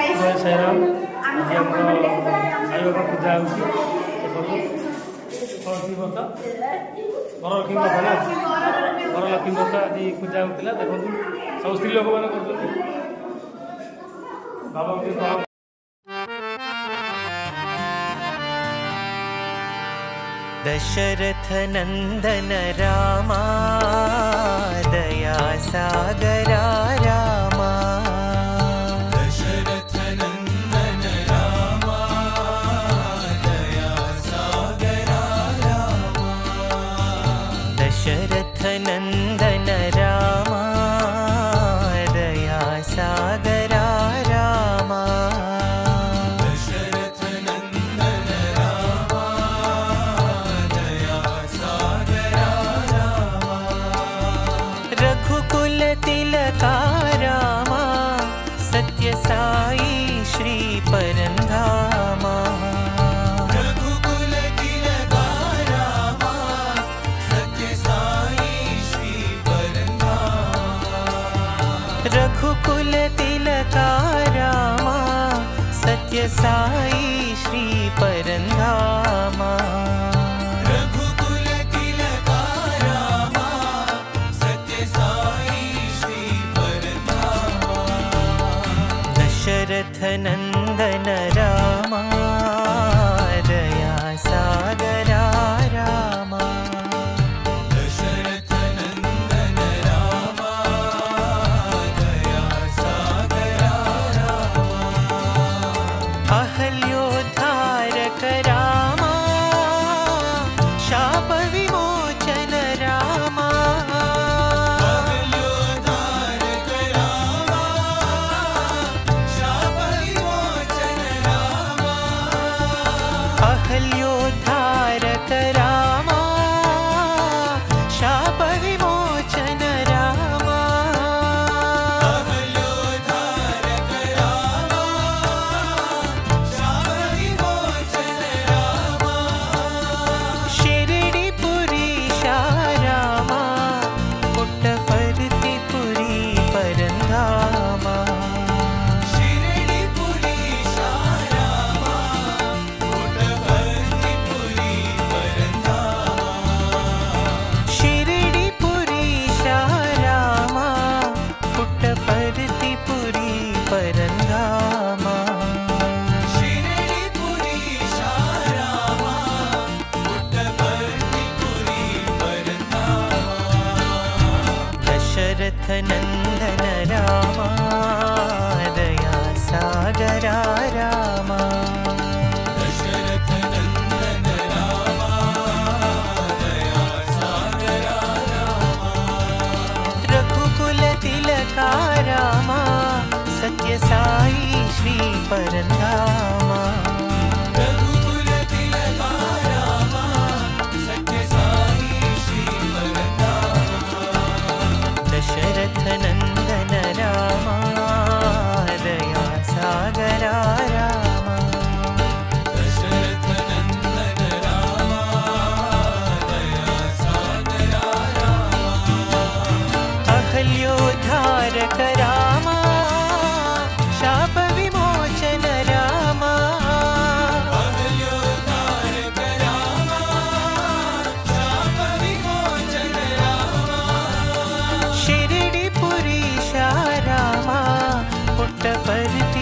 जय साईराम आज आम साई बाबा पूजा होती व्रत वरलक्ष्मी व्रत ना वरलक्ष्मी व्रत आज पूजा होता देखो सब स्त्री लोक मैंने बाबा दशरथ नंदन रामा दया सागरा रामा दशरथ नंदन रामा दया सागरा रामा दशरथ नंदन रामा दया सागरा रामा रघुकुल तिलका रामा सत्य साई श्री परंधामा रघुकुल तिलका रामा सत्य साई श्री परंधामा रघुकुल तिलका रामा सत्य साई श्री परंधामा दशरथ नंदन रामा दया सागरा रामा दशरथ नंदन रामा दया सागरा रामा अहल्योद्धारक रामा शाप विमोचन रामा अहल्योद्धारक रामा शाप विमोचन रामा अहल्योद्धारक रामा शाप विमोचन रामा शिरडी पुरीशा रामा पुट्टपर्ति पुरी परंधामा परंधामा शिरडीपुरी शारामा पुट्टपर्तिपुरी परंधामा दशरथ नंदन रामा दया सागरा रामा दशरथ नंदन रामा दया सागरा रामा रघुकुल तिलका रामा सत्य साई श्री परंधामा रघुकुल तिलका रामा सत्य साई श्री परंधामा दशरथ नंदन रामा दया सागरा रामा दशरथ नंदन रामा दया सागरा रामा अहल्योद्धारक रामा शाप विमोचन रामा अहल्योद्धारक रामा शाप विमोचन रामा शिरडीपुरीशा रामा पुट्टपर्ति